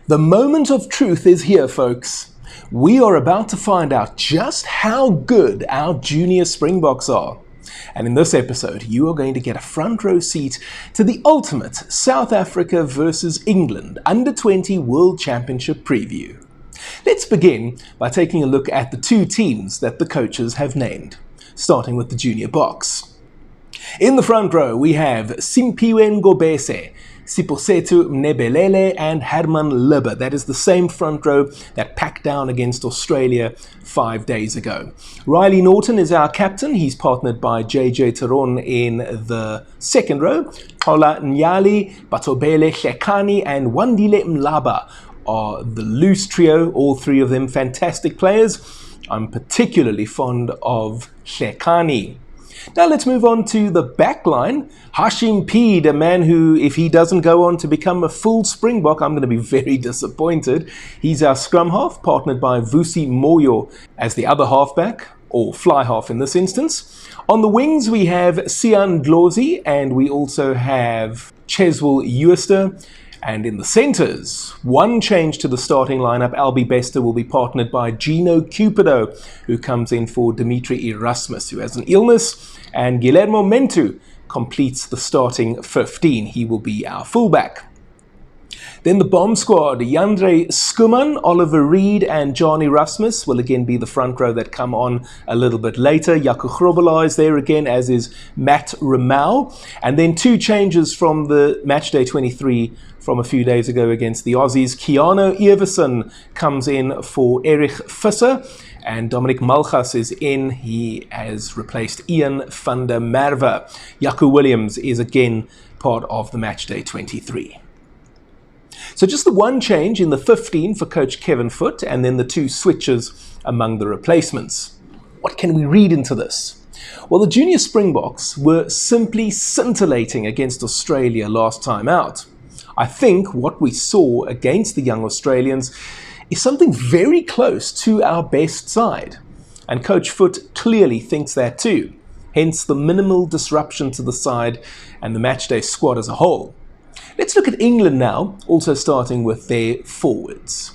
The moment of truth is here, folks. We are about to find out just how good our Junior Springboks are. And in this episode, you are going to get a front row seat to the ultimate South Africa versus England Under-20 World Championship preview. Let's begin by taking a look at the two teams that the coaches have named, starting with the Junior Boks. In the front row, we have Simphiwe Ngobese, Siposetu Mnebelele and Herman Libbe. That is the same front row that packed down against Australia 5 days ago. Riley Norton is our captain. He's partnered by JJ Taron in the second row. Tola Nyali, Batobele Hlekani and Wandile Mlaba are the loose trio, all three of them fantastic players. I'm particularly fond of Hlekani. Now let's move on to the back line. Hashim Peed, a man who, if he doesn't go on to become a full Springbok, I'm going to be very disappointed. He's our scrum half, partnered by Vusi Moyo as the other halfback, or fly half in this instance. On the wings, we have Sian Dlozi, and we also have Cheswell Ewerster. And in the centres, one change to the starting lineup. Albie Bester will be partnered by Gino Cupido, who comes in for Dimitri Erasmus, who has an illness. And Guillermo Mentu completes the starting 15. He will be our fullback. Then the bomb squad, Yandre Skuman, Oliver Reed and Johnny Rasmus will again be the front row that come on a little bit later. Jaco Grobelaar is there again, as is Matt Ramau. And then two changes from the Matchday 23 from a few days ago against the Aussies. Keanu Everson comes in for Erich Visser, and Dominic Malgas is in. He has replaced Ian van der Merwe. Jaco Williams is again part of the Matchday 23. So just the one change in the 15 for coach Kevin Foote, and then the two switches among the replacements. What can we read into this? Well, the Junior Springboks were simply scintillating against Australia last time out. I think what we saw against the young Australians is something very close to our best side. And Coach Foote clearly thinks that too. Hence the minimal disruption to the side and the matchday squad as a whole. Let's look at England now, also starting with their forwards.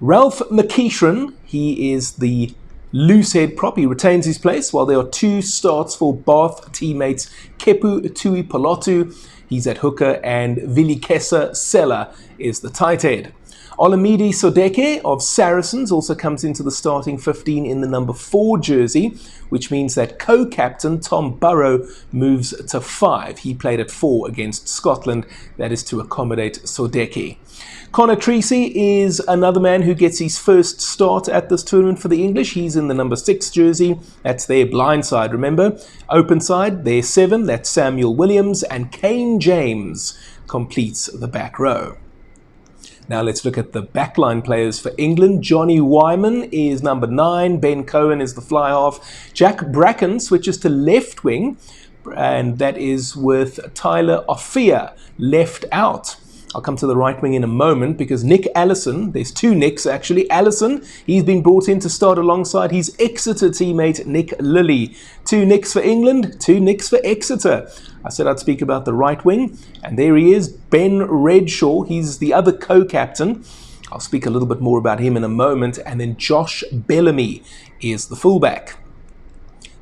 Ralph McEachran, he is the loose head prop. He retains his place, while there are two starts for Bath teammates Kepu Tui Palotu. He's at hooker, and Vilikesa Sela is the tight head. Olamide Sodeke of Saracens also comes into the starting 15 in the number 4 jersey, which means that co-captain Tom Burrow moves to 5. He played at 4 against Scotland. That is to accommodate Sodeke. Connor Treacy is another man who gets his first start at this tournament for the English. He's in the number 6 jersey. That's their blind side, remember. Open side, their 7. That's Samuel Williams. And Kane James completes the back row. Now let's look at the backline players for England. Johnny Wyman is number 9. Ben Cohen is the fly half. Jack Bracken switches to left wing, and that is with Tyler Offia left out. I'll come to the right wing in a moment, because Nick Allison, there's two Nicks actually. Allison, he's been brought in to start alongside his Exeter teammate Nick Lilly. 2 Nicks for England, 2 Nicks for Exeter. I said I'd speak about the right wing, and there he is, Ben Redshaw. He's the other co-captain. I'll speak a little bit more about him in a moment. And then Josh Bellamy is the fullback.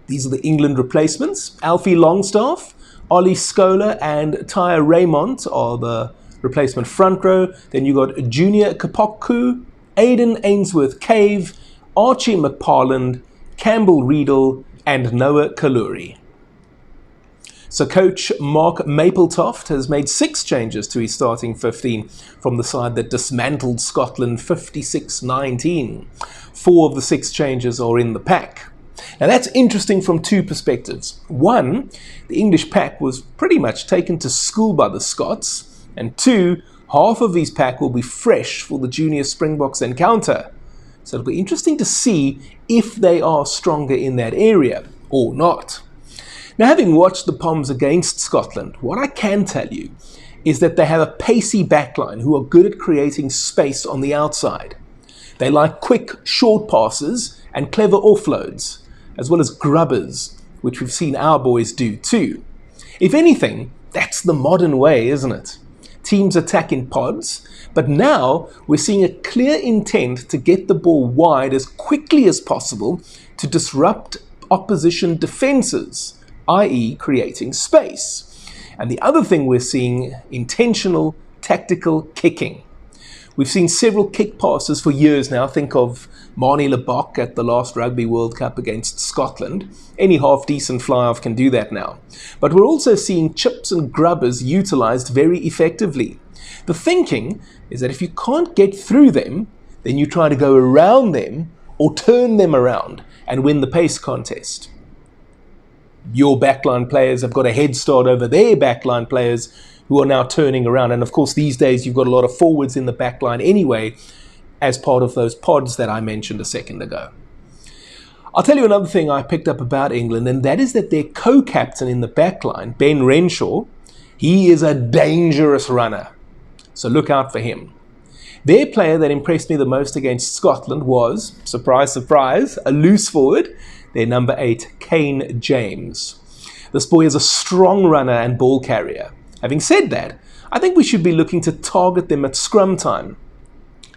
These are the England replacements. Alfie Longstaff, Ollie Scholar and Tyre Raymond are the replacement front row. Then you got Junior Kapokku, Aidan Ainsworth Cave, Archie McParland, Campbell Riedel and Noah Kaluri. So coach Mark Mapletoft has made 6 changes to his starting 15 from the side that dismantled Scotland 56-19. 4 of the 6 changes are in the pack. Now that's interesting from 2 perspectives. One, the English pack was pretty much taken to school by the Scots. And 2, half of his pack will be fresh for the Junior Springboks encounter. So it'll be interesting to see if they are stronger in that area or not. Now, having watched the Poms against Scotland, what I can tell you is that they have a pacey backline who are good at creating space on the outside. They like quick, short passes and clever offloads, as well as grubbers, which we've seen our boys do too. If anything, that's the modern way, isn't it? teams attack in pods, but now we're seeing a clear intent to get the ball wide as quickly as possible to disrupt opposition defenses, i.e. creating space. And the other thing we're seeing, intentional tactical kicking. We've seen several kick passes for years now. Think of Marnie Lebok at the last Rugby World Cup against Scotland. Any half-decent fly-off can do that now. But we're also seeing chips and grubbers utilised very effectively. The thinking is that if you can't get through them, then you try to go around them or turn them around and win the pace contest. Your backline players have got a head start over their backline players who are now turning around. And of course, these days you've got a lot of forwards in the backline anyway, as part of those pods that I mentioned a second ago. I'll tell you another thing I picked up about England, and that is that their co-captain in the backline, Ben Renshaw, he is a dangerous runner. So look out for him. Their player that impressed me the most against Scotland was, surprise, surprise, a loose forward, their number 8, Kane James. This boy is a strong runner and ball carrier. Having said that, I think we should be looking to target them at scrum time.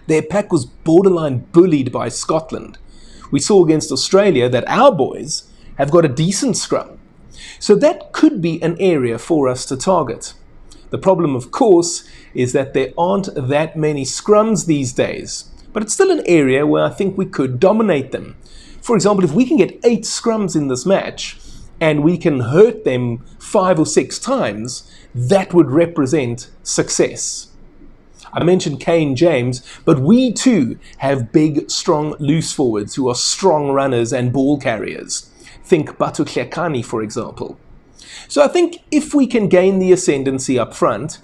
Their pack was borderline bullied by Scotland. We saw against Australia that our boys have got a decent scrum. So that could be an area for us to target. The problem, of course, is that there aren't that many scrums these days. But it's still an area where I think we could dominate them. For example, if we can get 8 scrums in this match, and we can hurt them 5 or 6 times, that would represent success. I mentioned Kane James, but we too have big, strong loose forwards who are strong runners and ball carriers. Think Batu Hlekani, for example. So I think if we can gain the ascendancy up front,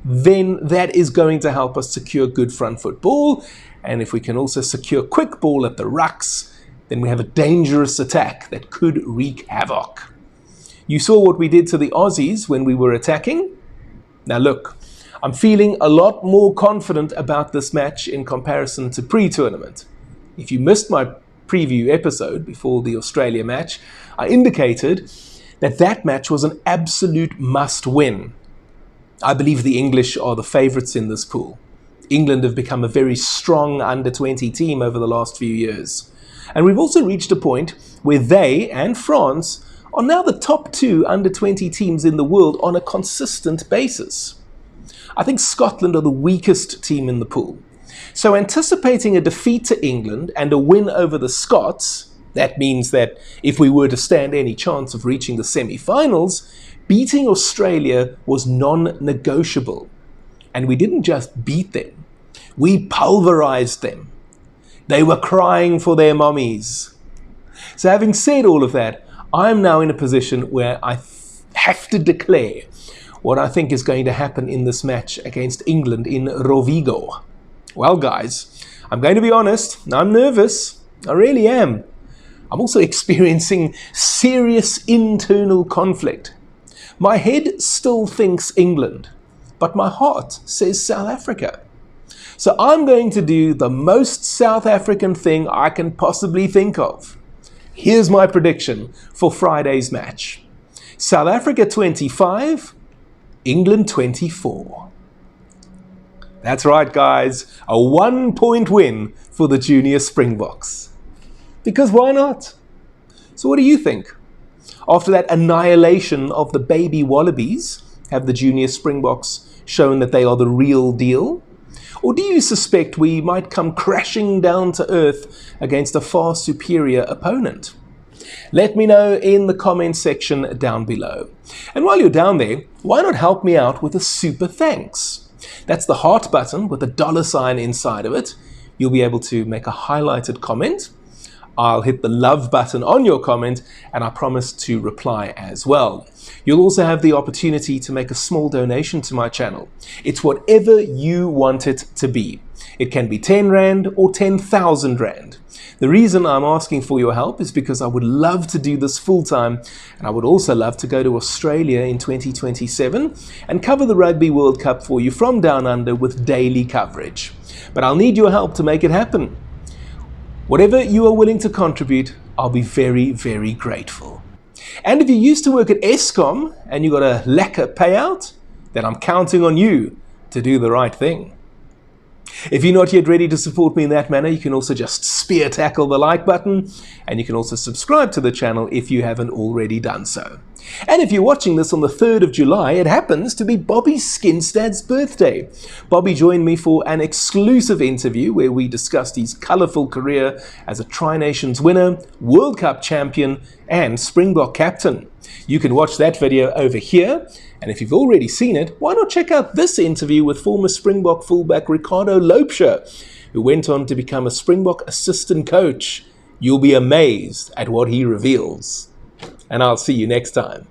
then that is going to help us secure good front foot ball. And if we can also secure quick ball at the rucks, then we have a dangerous attack that could wreak havoc. You saw what we did to the Aussies when we were attacking. Now look, I'm feeling a lot more confident about this match in comparison to pre-tournament. If you missed my preview episode before the Australia match, I indicated that that match was an absolute must-win. I believe the English are the favourites in this pool. England have become a very strong under-20 team over the last few years. And we've also reached a point where they and France are now the top 2 under-20 teams in the world on a consistent basis. I think Scotland are the weakest team in the pool. So anticipating a defeat to England and a win over the Scots, that means that if we were to stand any chance of reaching the semi-finals, beating Australia was non-negotiable. And we didn't just beat them, we pulverized them. They were crying for their mummies. So having said all of that, I'm now in a position where I have to declare what I think is going to happen in this match against England in Rovigo. Well, guys, I'm going to be honest, I'm nervous. I really am. I'm also experiencing serious internal conflict. My head still thinks England, but my heart says South Africa. So I'm going to do the most South African thing I can possibly think of. Here's my prediction for Friday's match. South Africa 25, England 24. That's right, guys. A 1-point win for the Junior Springboks. Because why not? So what do you think? After that annihilation of the baby Wallabies, have the Junior Springboks shown that they are the real deal? Or do you suspect we might come crashing down to earth against a far superior opponent? Let me know in the comments section down below. And while you're down there, why not help me out with a super thanks? That's the heart button with a $sign inside of it. You'll be able to make a highlighted comment. I'll hit the love button on your comment, and I promise to reply as well. You'll also have the opportunity to make a small donation to my channel. It's whatever you want it to be. It can be 10 Rand or 10,000 Rand. The reason I'm asking for your help is because I would love to do this full time, and I would also love to go to Australia in 2027 and cover the Rugby World Cup for you from down under with daily coverage. But I'll need your help to make it happen. Whatever you are willing to contribute, I'll be very, very grateful. And if you used to work at Eskom and you got a lekker payout, then I'm counting on you to do the right thing. If you're not yet ready to support me in that manner, you can also just spear tackle the like button, and you can also subscribe to the channel if you haven't already done so. And if you're watching this on the 3rd of July, it happens to be Bobby Skinstad's birthday. Bobby joined me for an exclusive interview where we discussed his colourful career as a Tri-Nations winner, World Cup champion, and Springbok captain. You can watch that video over here, and if you've already seen it, why not check out this interview with former Springbok fullback Ricardo Loubser, who went on to become a Springbok assistant coach. You'll be amazed at what he reveals. And I'll see you next time.